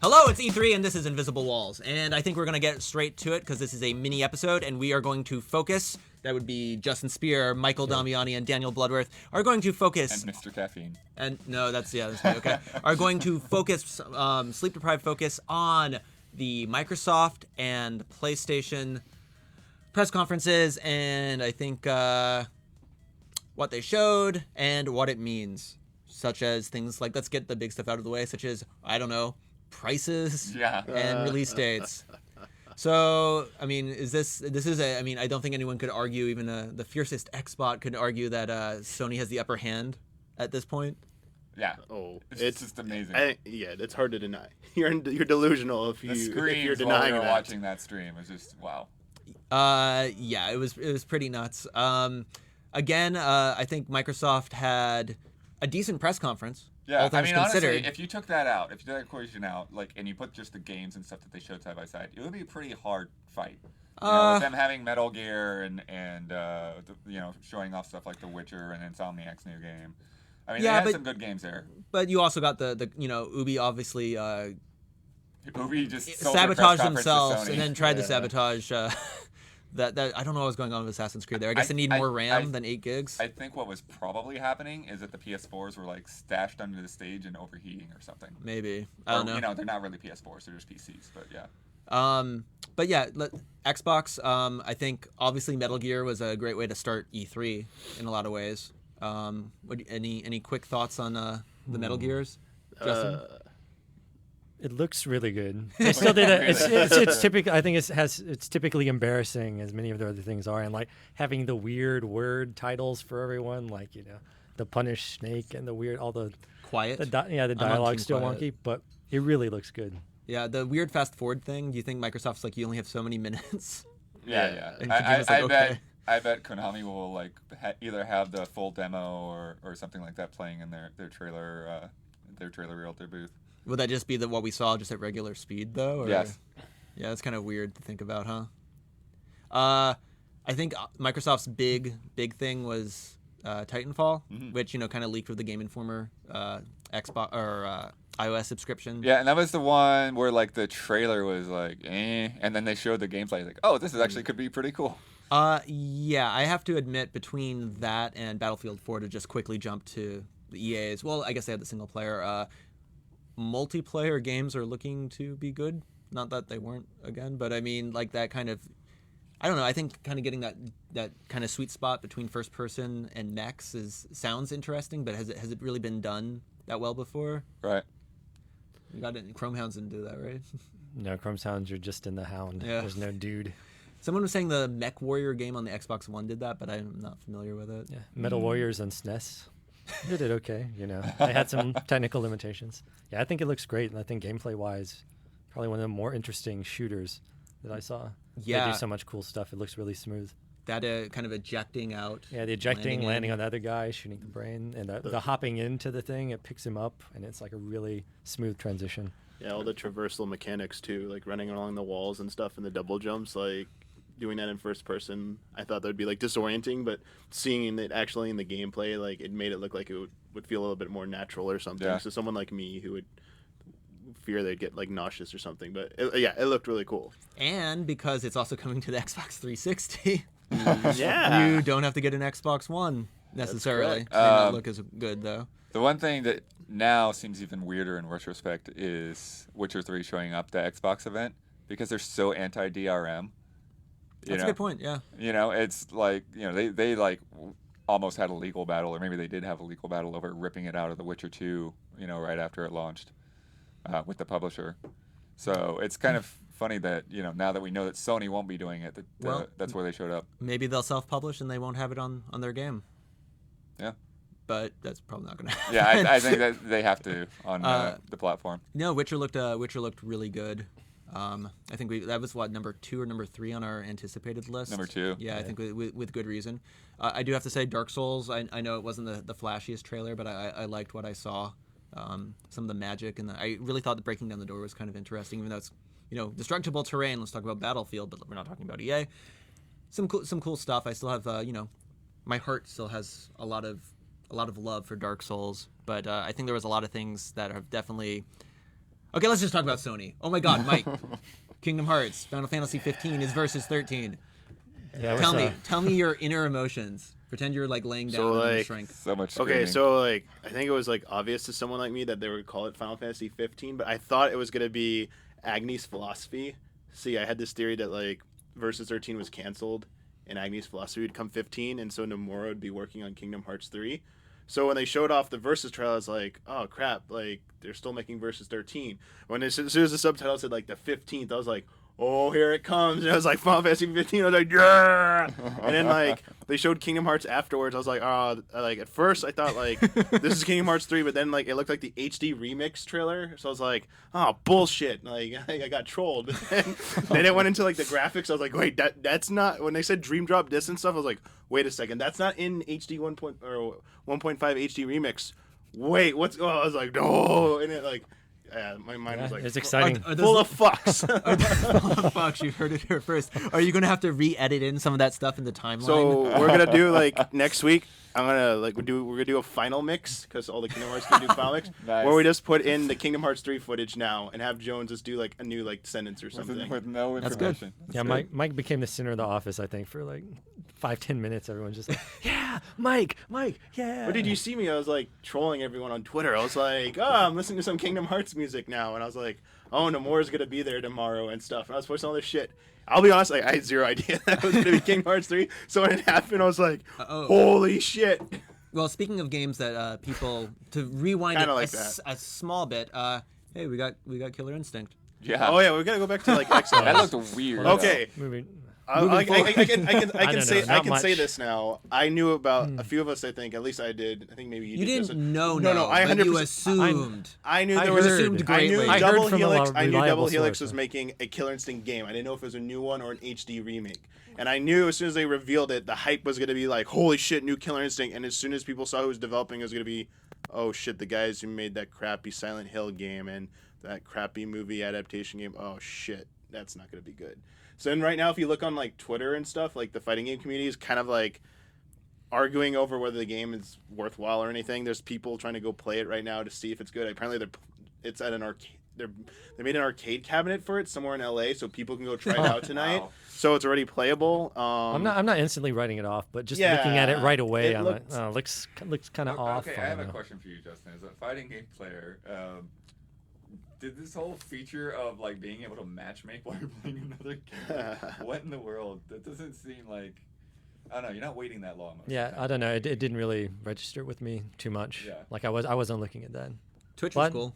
Hello, it's E3, and this is Invisible Walls. And I think we're going to get straight to it because this is a mini episode, and we are going to focus. That would be Justin Spear, Michael Damiani, and Daniel Bloodworth are going to focus. And Mr. Caffeine. And no, that's me, okay. Are going to focus, sleep-deprived focus on the Microsoft and PlayStation press conferences, and I think what they showed and what it means, such as things like, let's get the big stuff out of the way, such as, I don't know, prices and release dates. So, I mean, I don't think anyone could argue, even the fiercest Xbot could argue that Sony has the upper hand at this point. Yeah. Oh, it's just amazing. It's hard to deny. You're delusional if you're denying that. Watching that stream was just wow. Yeah, it was pretty nuts. Again, I think Microsoft had a decent press conference. Yeah, I mean, honestly, if you took that out, if you took that equation out, and you put just the games and stuff that they showed side by side, it would be a pretty hard fight. With them having Metal Gear and showing off stuff like The Witcher and Insomniac's new game. I mean, they had some good games there. But you also got the Ubi obviously Ubi just sabotaged themselves and then tried to sabotage that I don't know what was going on with Assassin's Creed there. I guess they need more RAM than 8 gigs. I think what was probably happening is that the PS4s were stashed under the stage and overheating or something. Maybe. I don't know. They're not really PS4s, they're just PCs, but yeah. But yeah, Xbox, I think obviously Metal Gear was a great way to start E3 in a lot of ways. Any quick thoughts on the Metal Gears, Justin? It looks really good. They still did it. It's typical. I think it's typically embarrassing, as many of the other things are, and having the weird word titles for everyone, the Punish Snake and the weird quiet. The dialogue's still wonky, but it really looks good. Yeah, the weird fast forward thing. Do you think Microsoft's you only have so many minutes? Yeah. I bet Konami will either have the full demo or something like that playing in their trailer reel, their booth. Would that just be what we saw just at regular speed, though? Or? Yes. Yeah, that's kind of weird to think about, huh? I think Microsoft's big thing was Titanfall, which kind of leaked with the Game Informer Xbox or iOS subscription. Yeah, and that was the one where the trailer was and then they showed the gameplay. Oh, this is actually could be pretty cool. Yeah, I have to admit, between that and Battlefield 4, to just quickly jump to the EA's. Well, I guess they had the single player. Multiplayer games are looking to be good. Not that they weren't again, but I mean, that kind of, I don't know. I think kind of getting that kind of sweet spot between first person and mechs sounds interesting, but has it really been done that well before? Right. You got it. Chromehounds didn't do that, right? No, Chromehounds, you're just in the Hound. Yeah. There's no dude. Someone was saying the Mech Warrior game on the Xbox One did that, but I'm not familiar with it. Yeah, Metal Warriors on SNES. They did okay, They had some technical limitations. Yeah, I think it looks great, and I think gameplay-wise, probably one of the more interesting shooters that I saw. Yeah. They do so much cool stuff. It looks really smooth. That kind of ejecting out. Yeah, the ejecting, landing on the other guy, shooting the brain, and the hopping into the thing, it picks him up, and it's a really smooth transition. Yeah, all the traversal mechanics, too, running along the walls and stuff, and the double jumps, doing that in first person, I thought that would be disorienting, but seeing it actually in the gameplay, it made it look like it would feel a little bit more natural or something. Yeah. So someone like me who would fear they'd get nauseous or something, but it looked really cool. And because it's also coming to the Xbox 360, yeah, you don't have to get an Xbox One necessarily. It may not look as good though. The one thing that now seems even weirder in retrospect is Witcher 3 showing up at the Xbox event because they're so anti-DRM. That's a good point, yeah. It's they almost had a legal battle, or maybe they did have a legal battle over ripping it out of The Witcher 2, right after it launched with the publisher. So it's kind of funny that, now that we know that Sony won't be doing it, that's where they showed up. Maybe they'll self-publish and they won't have it on their game. Yeah. But that's probably not going to happen. Yeah, I think that they have to on the platform. No, Witcher looked really good. I think that was number 2 or number 3 on our anticipated list. Number 2. Yeah, I think with good reason. I do have to say, Dark Souls. I know it wasn't the flashiest trailer, but I liked what I saw. Some of the magic and I really thought the breaking down the door was kind of interesting, even though it's destructible terrain. Let's talk about Battlefield, but we're not talking about EA. Some cool stuff. I still have my heart still has a lot of love for Dark Souls, but I think there was a lot of things that have definitely Okay, let's just talk about Sony. Oh my God, Mike. Kingdom Hearts, Final Fantasy 15 is versus 13. Yeah, Tell me your inner emotions. Pretend you're like laying down and you shrink. So much Okay, screaming. so like I think it was like obvious to someone like me that they would call it Final Fantasy 15, but I thought it was gonna be Agni's Philosophy. See, I had this theory that like Versus 13 was canceled, and Agni's Philosophy would come 15, and so Nomura would be working on Kingdom Hearts 3. So when they showed off the Versus trailer, I was like, oh crap, like they're still making Versus 13. As soon as the subtitle said like the 15th, I was like, oh, here it comes. And I was like, Final Fantasy 15. I was like, yeah. And then like they showed Kingdom Hearts afterwards. I was like, oh, like at first I thought like this is Kingdom Hearts 3, but then like it looked like the HD remix trailer. So I was like, oh, bullshit. Like I got trolled. But then it went into like the graphics. I was like, wait, that's not, when they said Dream Drop Disc and stuff, I was like, wait a second, that's not in HD 1.5 HD remix. Wait, what's, oh, I was like, no. And it like, yeah, my mind was like, it's exciting. full of fucks. Fuck, you heard it here first. Are you gonna have to re-edit in some of that stuff in the timeline? So we're gonna do like next week. I'm gonna like we're gonna do a final mix because all the Kingdom Hearts gonna do final mix, Nice. where we just put in the Kingdom Hearts 3 footage now and have Jones just do like a new like sentence or something. With no That's good. information. Yeah, Mike became the center of the office, I think, for like 5-10 minutes. Everyone's just like, yeah, Mike, yeah. But did you see me? I was like trolling everyone on Twitter. I was like, oh, I'm listening to some Kingdom Hearts music now, and I was like, oh, Nomura's gonna be there tomorrow and stuff. And I was posting all this shit. I'll be honest, like I had zero idea that it was gonna be Kingdom Hearts 3. So when it happened, I was like, holy shit. Well, speaking of games that people to rewind it Kinda like a small bit. Hey, we got Killer Instinct. Yeah. Oh yeah, we gotta go back to like Xbox. That looked weird. Okay. Moving. I can say not much. this now. I knew about a few of us. I think at least I did. I think maybe you You did. didn't know. No, I but you 100%. assumed. I knew I there was. heard. Assumed I knew greatly. I heard Double from a Helix. I knew reliable Double Helix source. was making a Killer Instinct game. I didn't know if it was a new one or an HD remake. And I knew as soon as they revealed it, the hype was gonna be like, holy shit, new Killer Instinct. And as soon as people saw who was developing, it was gonna be, oh shit, the guys who made that crappy Silent Hill game and that crappy movie adaptation game. Oh shit, that's not gonna be good. So then right now, if you look on like Twitter and stuff, like the fighting game community is kind of like arguing over whether the game is worthwhile or anything. There's people trying to go play it right now to see if it's good. Apparently, it's at an arcade. They made an arcade cabinet for it somewhere in LA, so people can go try it out tonight. Wow. So it's already playable. I'm not instantly writing it off, but just looking at it right away, I'm like, oh, looks kind of off. Okay, I have a know. question for you, Justin. As a fighting game player, did this whole feature of like being able to matchmake while you're playing another game, what in the world? That doesn't seem like, I don't know. You're not waiting that long. Yeah, I don't know. It didn't really register with me too much. Yeah. Like I wasn't looking at that. Twitch was What? cool,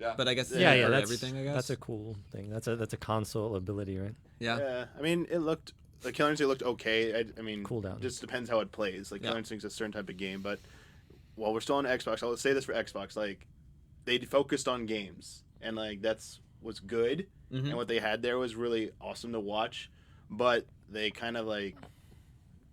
Yeah. but I guess Yeah, for that's everything. I guess that's a cool thing. That's a console ability, right? yeah. Yeah, I mean, the Killer Instinct looked okay. I mean, Cooldown. just depends how it plays. Like Yeah. Killer Instinct's a certain type of game, but while we're still on Xbox, I'll say this for Xbox, like they focused on games, and like that's what's good, Mhm. and what they had there was really awesome to watch, but they kind of like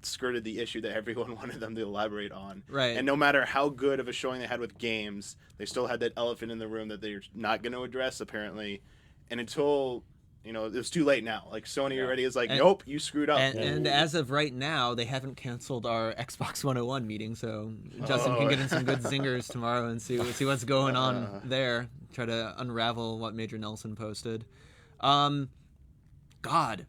skirted the issue that everyone wanted them to elaborate on. Right. And no matter how good of a showing they had with games, they still had that elephant in the room that they're not going to address apparently, and until it was too late now. Like Sony Yeah. already is like, And- nope, you screwed up. And as of right now, they haven't canceled our Xbox 101 meeting, so Justin can get in some good zingers tomorrow and see what's going on there. Try to unravel what Major Nelson posted. God,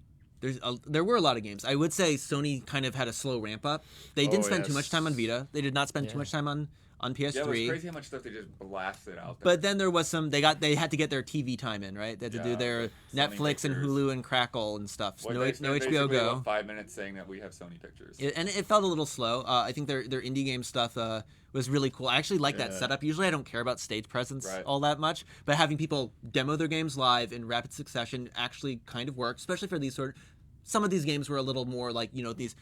there were a lot of games. I would say Sony kind of had a slow ramp up. They didn't spend too much time on Vita. They did not spend too much time on PS3. Yeah, it was crazy how much stuff they just blasted out there. But then there was some. They had to get their TV time in, right? They had to do Yeah, their like Sony Netflix and Pictures. Hulu and Crackle and stuff. What, No, they no spent HBO basically, Go. what, 5 minutes saying that we have Sony pictures. And it felt a little slow. I think their indie game stuff was really cool. I actually like that setup. Usually I don't care about stage presence Right. all that much, but having people demo their games live in rapid succession actually kind of worked, especially for these some of these games were a little more like, nothing,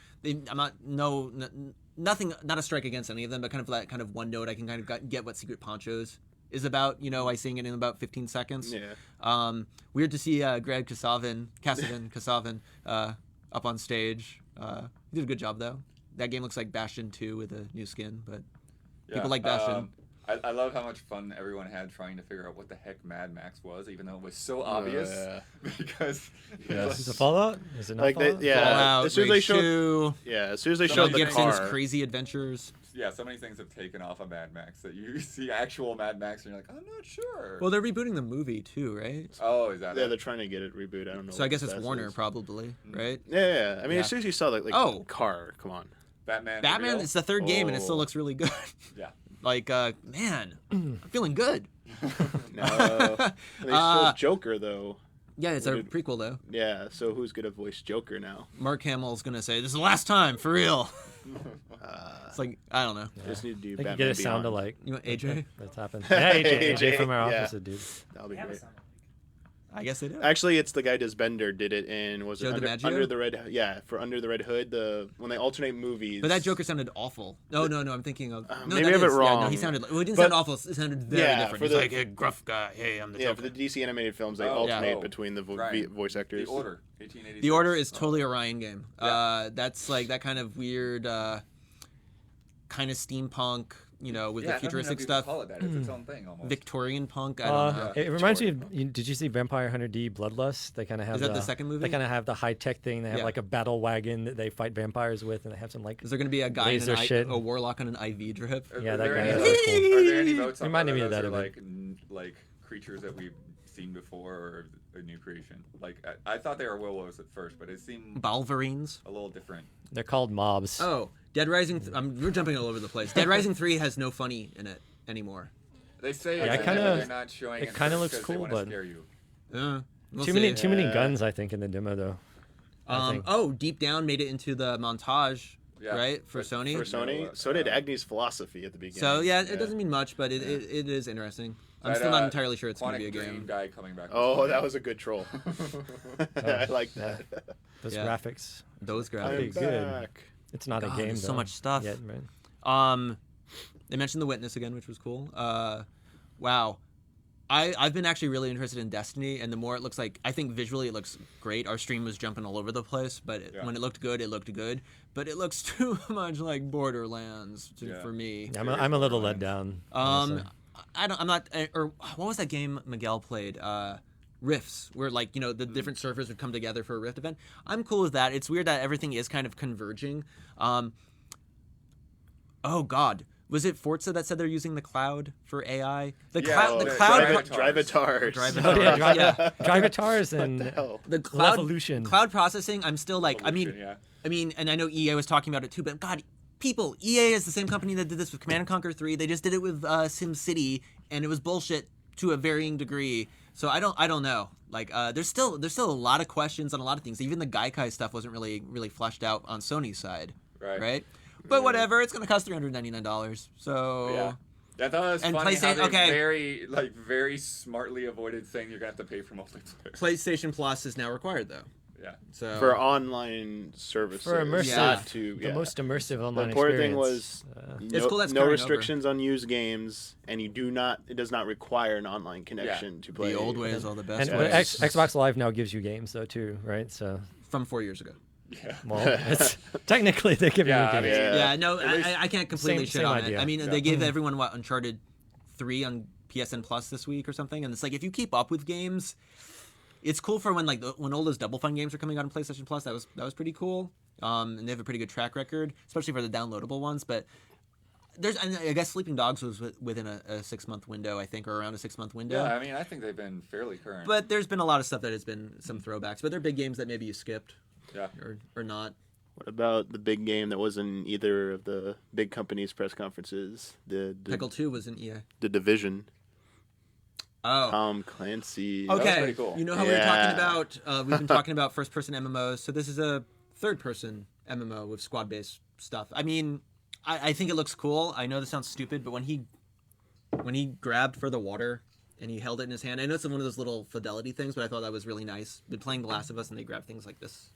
not a strike against any of them, but kind of that kind of one note I can kind of get what Secret Ponchos is about, I sing it in about 15 seconds. Yeah. Weird to see Greg Kasavin up on stage. He did a good job though. That game looks like Bastion 2 with a new skin, but people like Bastion. I love how much fun everyone had trying to figure out what the heck Mad Max was, even though it was so obvious. Yeah. Because Is it Fallout? Is it not Like Fallout? yeah, Fallout, as soon as they Rage showed, 2, as soon as they Mel showed the Gibson's car, Crazy Adventures. yeah, so many things have taken off of Mad Max that you see actual Mad Max and you're like, I'm not sure. Well, they're rebooting the movie too, right? Oh, is that yeah, it? they're trying to get it rebooted. I don't know. So I what guess the it's status Warner is. probably, right? Yeah. I mean, Yeah. as soon as you saw like Oh. car, come on. Batman. Batman, reveal? it's the third game and it still Oh. looks really good. Yeah. Like, man, I'm feeling good. No, and they showed Joker though. Yeah, it's What a did- prequel though. Yeah, so who's gonna voice Joker now? Mark Hamill's gonna say, "This is the last time, for real." It's like, I don't know. Just need to do They Batman can get a sound Beyond. alike. You want AJ? That's happened. Yeah, AJ, AJ, from our yeah. office, dude. That'll be They have a great. sound alike. I guess they do. Actually, it's the guy does Bender did it in was Joe it DiMaggio? under the red for Under the Red Hood when they alternate movies. But that Joker sounded awful. No, I'm thinking of. No, maybe that I have it is- Yeah, no, wrong. he sounded. Well, he didn't But- sound awful. It sounded very Yeah, different. for He's the- like a gruff guy. Hey, I'm the yeah, Joker. for the DC animated films, they Oh, alternate yeah. between the Right. voice actors. The Order, 1886. The Order is totally a Ryan game. Yeah. That's like that kind of weird, kind of steampunk, with Yeah, the I don't even know futuristic if you can stuff. call it that. It's its own thing almost. Victorian punk. I don't know. It reminds me of. Did you see Vampire Hunter D Bloodlust? They kind of have. Is that the second movie? They kind of have the high tech thing. They have Yeah. like a battle wagon that they fight vampires with, and they have some like. Is there going to be a guy in Laser an shit. a warlock on an IV drip? Are Yeah, that there guy any- is really Are there any votes on Reminded whether me of those that are, event. like creatures that we've seen before or a new creation? Like I thought they were Willows at first, but it seemed Balverines. a little different. They're called mobs. Oh, Dead Rising. We're jumping all over the place. Dead Rising 3 has no funny in it anymore. They say Yeah, it's it kinda- they're not showing it it kinda first looks 'cause cool, they wanna but- scare you. We'll too many see. guns, I think, in the demo though. I think. Oh, Deep Down made it into the montage, Yeah, right, for but Sony. For Sony, so did Agnes Philosophy at the beginning. So yeah, it doesn't mean much, but it is interesting. I'm That, still not entirely sure it's going to Quantic be a Dream game. guy coming back. Oh, that was a good troll. I like Yeah. that. Those Yeah. graphics. Those I'm graphics. Pretty good. back. It's not God, a game. there's so though, much stuff. Yet, right? They mentioned The Witness again, which was cool. Wow. I've been actually really interested in Destiny, and the more it looks like, I think visually it looks great. Our stream was jumping all over the place, but Yeah. when it looked good, it looked good. But it looks too much like Borderlands Yeah. for me. I'm a little let down. honestly. I'm not. Or what was that game Miguel played? Rifts, where like the different servers would come together for a Rift event. I'm cool with that. It's weird that everything is kind of converging. Oh God, was it Forza that said they're using the cloud for AI? The Yeah, cloud, well, the the cloud, Drive-Atars. Drive-Atars. Drive-Atars. Oh, yeah, drive, Yeah. Drive-Atars and hell? the cloud Levolution. cloud processing. I'm still like, Yeah. I mean, and I know EA was talking about it too, but God, people, EA is the same company that did this with Command & Conquer 3. They just did it with SimCity, and it was bullshit to a varying degree. So I don't know. Like, there's still a lot of questions on a lot of things. Even the Gaikai stuff wasn't really fleshed out on Sony's side, Right. But whatever, it's gonna cost $399. So Yeah. I thought it was And funny how PlayStation- they okay. very smartly avoided saying you're gonna have to pay for multiplayer. PlayStation Plus is now required though. Yeah. So For online services. For immersive, Yeah. the most immersive The online important thing experience. was It's cool that's no carrying restrictions on used games, and it does not require an online connection to play. the old way is all the best. and ways. Xbox Live now gives you games though too, right? So, From 4 years ago. Yeah. well, it's technically they give Yeah, I you games. mean, Yeah, no, At least- I can't completely Same- shit same on idea. it. I mean, Yeah. they gave everyone Uncharted 3 on PSN Plus this week or something, and it's like if you keep up with games, it's cool for when when all those Double Fun games are coming out on PlayStation Plus. That was pretty cool. And they have a pretty good track record, especially for the downloadable ones. But I guess Sleeping Dogs was within a 6-month window, I think, or around a 6-month window. Yeah, I mean, I think they've been fairly current. But there's been a lot of stuff that has been some throwbacks, but they're big games that maybe you skipped yeah. or not. What about the big game that wasn't in either of the big companies' press conferences? The Pickle 2 was in EA. The Division. Oh. Tom Clancy. was Okay, pretty cool. you know how we were talking Yeah. about, we've been talking about first-person MMOs, so this is a third-person MMO with squad-based stuff. I mean, I think it looks cool. I know this sounds stupid, but when he grabbed for the water and he held it in his hand, I know it's one of those little fidelity things, but I thought that was really nice. Been playing The Last of Us, and they grab things like this.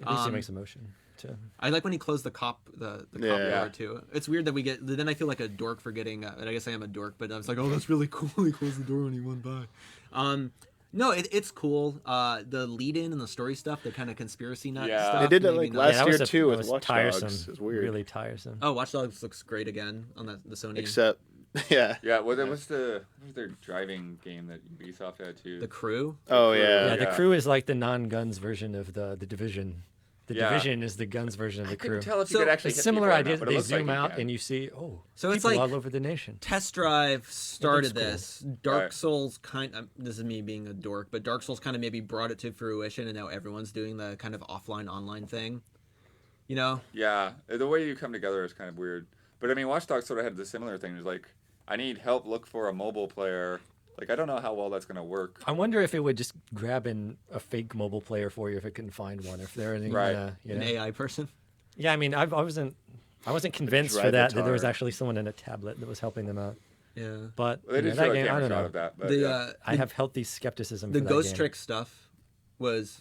At least it makes a motion too. I like when he closed the cop the cop Yeah. door too. It's weird that we get. Then I feel like a dork for getting. And I guess I am a dork, but I was like, oh, that's really cool. He closed the door when he went by. No, it's cool. The lead-in and the story stuff, the kind of conspiracy nut Yeah. stuff. They did that maybe like not. last that year was too that with was Watch tiresome. Dogs. It's weird. Really tiresome. Oh, Watch Dogs looks great again on the Sony. Except, yeah. Yeah, what was their driving game that Ubisoft had too? The Crew. Oh Crew. yeah. Yeah, the Yeah. Crew is like the non-guns version of the Division. The Yeah. Division is the guns version of the I Crew. couldn't tell if you So- could actually It's hit similar people or idea. not, but it They looks like zoom you out can. and you see So it's people like all over the nation. Test Drive started cool. this. Dark Right. Souls this is me being a dork, but Dark Souls kind of maybe brought it to fruition, and now everyone's doing the kind of offline online thing. You know? Yeah, the way you come together is kind of weird. But I mean, Watch Dogs sort of had the similar thing. It's like, I need help look for a mobile player. Like, I don't know how well that's going to work. I wonder if it would just grab in a fake mobile player for you if it couldn't find one. If there any, Right. An AI person. Yeah, I mean, I wasn't convinced for Drive that there was guitar. actually someone in a tablet that was helping them out. Yeah. But Well, they did that show a game, I camera don't shot know. of that. But The yeah. I have healthy skepticism. the for that Ghost game. Trick stuff was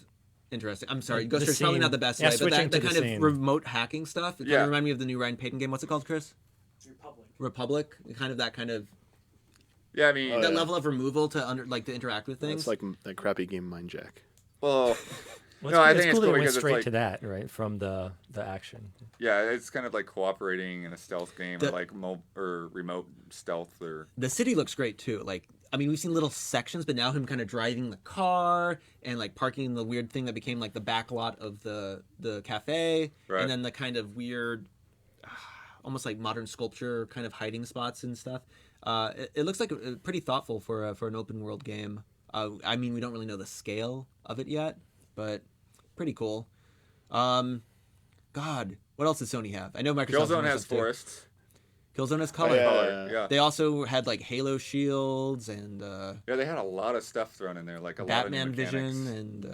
interesting. I'm sorry, The Ghost Trick's probably scene- not the best yeah, way, but switching that to the kind of scene. remote hacking stuff. It kind Yeah. of reminded me of the new Ryan Payton game. What's it called, Chris? Republic. Kind of that kind of Yeah, I mean, Oh, that yeah. level of removal to to interact with things. It's like that crappy game Mind Jack. well, Well, No, I it's think cool it's that cool it went because it's straight like- to that, right, from the action. yeah, it's kind of like cooperating in a stealth game or The- like or remote stealth or The city looks great too. Like, I mean, we've seen little sections, but now him kind of driving the car and like parking in the weird thing that became like the back lot of the cafe, Right. and then the kind of weird, almost like modern sculpture kind of hiding spots and stuff. It looks like pretty thoughtful for an open world game. I mean, we don't really know the scale of it yet, but pretty cool. God, what else does Sony have? I know Microsoft Killzone has stuff too. forests. Killzone has color. yeah. Color, yeah. They also had like Halo shields and Yeah, they had a lot of stuff thrown in there, like a Batman lot of new mechanics. Vision and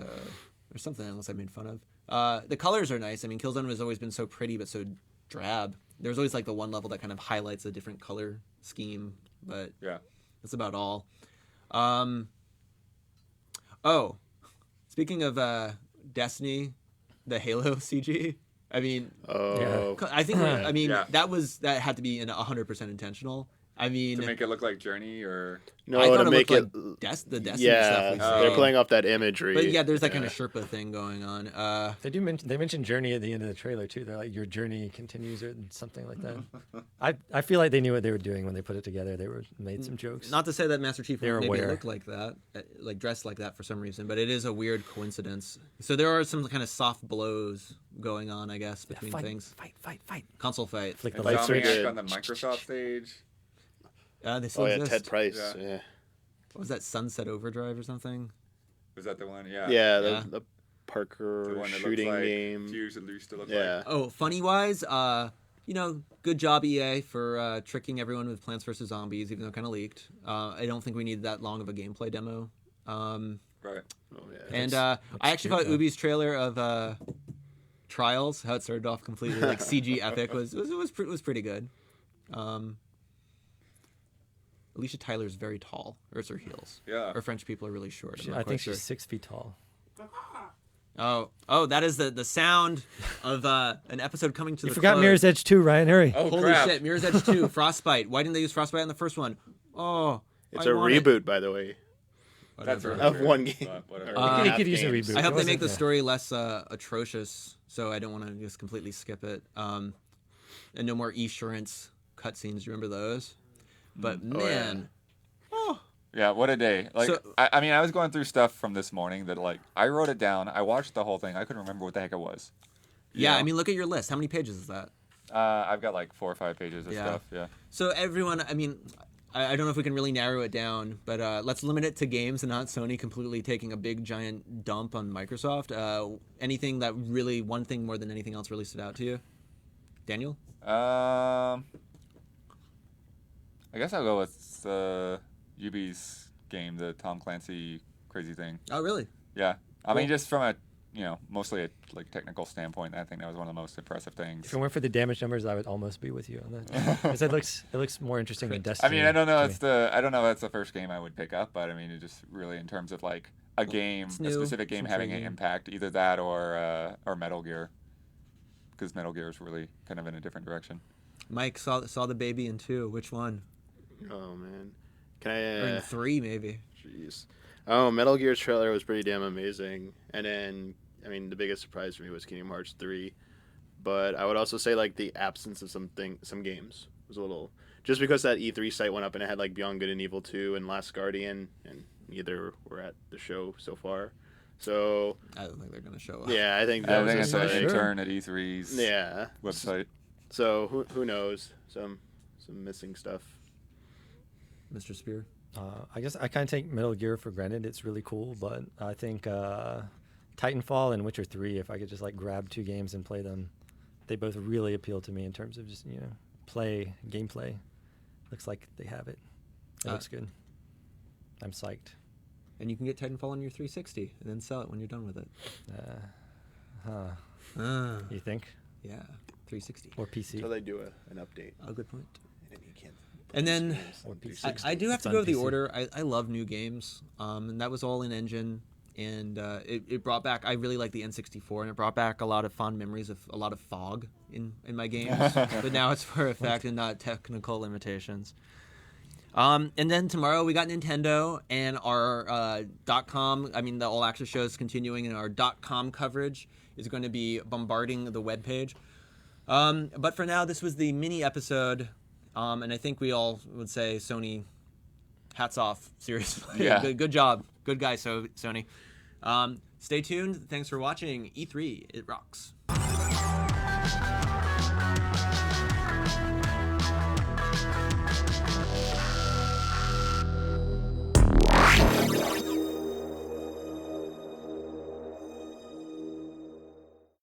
or something else I made fun of. The colors are nice. I mean, Killzone has always been so pretty but so drab. There's always like the one level that kind of highlights a different color scheme, but Yeah. that's about all. Oh, speaking of Destiny, the Halo CG. I mean, Oh, I think I mean Yeah. that had to be 100% intentional. I mean, To make it look like Journey or no, I thought to it make looked it. like the Destiny Yeah, stuff. we've they're seen. playing off that imagery. But yeah, there's that kind of Sherpa thing going on. They mention Journey at the end of the trailer too. They're like, your journey continues or something like that. I feel like they knew what they were doing when they put it together. They made some jokes. Not to say that Master Chief They're maybe aware. looked like that, like dressed like that for some reason, but it is a weird coincidence. So there are some kind of soft blows going on, I guess, between things. Fight. Console fight. Flick the and light switch. Insomniac on the Microsoft stage. They still Oh yeah, exist. Ted Price. Yeah. Yeah, What was that, Sunset Overdrive or something? Was that the one? Yeah. yeah, Yeah. the Parker The one that shooting looks like game. Fuse it used to look Yeah. like. Oh, funny wise, good job EA for tricking everyone with Plants vs Zombies, even though it kind of leaked. I don't think we need that long of a gameplay demo. Right. Oh yeah. And I actually thought cute, though. Ubi's trailer of Trials, how it started off completely like CG epic, was pretty good. Alicia Tyler's very tall, or it's her heels. Yeah. Or French people are really short. I'm not I quite think sure. she's 6 feet tall. Oh, that is the sound of an episode coming to You the forgot close. Mirror's Edge 2, Ryan. Hurry. Oh Holy crap! shit, Mirror's Edge 2, Frostbite. Why didn't they use Frostbite in the first one? Oh, It's I a want it. reboot, by the way. That's Whatever. really Of weird, one game. but whatever. Or You half could use a games. reboot. I hope It they make wasn't- the yeah. story less atrocious, so I don't want to just completely skip it. And no more Esurance cutscenes. Remember those? But Oh, man, Yeah, what a day! Like, So- I mean, I was going through stuff from this morning that like I wrote it down. I watched the whole thing. I couldn't remember what the heck it was. You yeah. know? I mean, look at your list. How many pages is that? I've got like 4 or 5 pages of Yeah. stuff. Yeah. So everyone, I mean, I don't know if we can really narrow it down, but let's limit it to games and not Sony completely taking a big giant dump on Microsoft. Anything that really, one thing more than anything else really stood out to you? Daniel? I guess I'll go with Ubi's game, the Tom Clancy crazy thing. Oh, really? Yeah. I mean, Cool. just from a mostly a like technical standpoint, I think that was one of the most impressive things. If it weren't for the damage numbers, I would almost be with you on that. Because it looks more interesting than I Destiny. mean, I don't know. to It's me. I don't know. If that's the first game I would pick up, but I mean, it just really in terms of like a game, it's a new, specific it's game having an intriguing. impact, either that or Metal Gear, because Metal Gear is really kind of in a different direction. Mike saw the baby in 2. Which one? Oh man, can I? Or in 3, maybe. Jeez. Oh, Metal Gear's trailer was pretty damn amazing. And then, I mean, the biggest surprise for me was Kingdom Hearts 3. But I would also say, like, the absence of some games was a little... Just because that E3 site went up and it had, like, Beyond Good and Evil 2 and Last Guardian, and neither were at the show so far. So... I don't think they're going to show up. Yeah, I think that I think was it's a an site. intern at E3's Yeah. website. So, who knows? Some missing stuff. Mr. Spear. I guess I kind of take Metal Gear for granted. It's really cool, but I think Titanfall and Witcher 3, if I could just like grab 2 games and play them, they both really appeal to me in terms of just, gameplay. Looks like they have it. It looks good. I'm psyched. And you can get Titanfall on your 360 and then sell it when you're done with it. You think? Yeah, 360. Or PC? So they do an update. Oh, good point. And then you can't... And then Or PC. I do have It's to on go with the PC. order. I love new games, and that was all in engine, and it brought back. I really like the N64, and it brought back a lot of fond memories of a lot of fog in my games. But now it's for effect and not technical limitations. And then tomorrow we got Nintendo and our .com. I mean, the All Access show is continuing, and our .com coverage is going to be bombarding the webpage. But for now, this was the mini episode. And I think we all would say, Sony, hats off, seriously. Yeah. Good job. Good guy, Sony. Stay tuned. Thanks for watching E3. It rocks.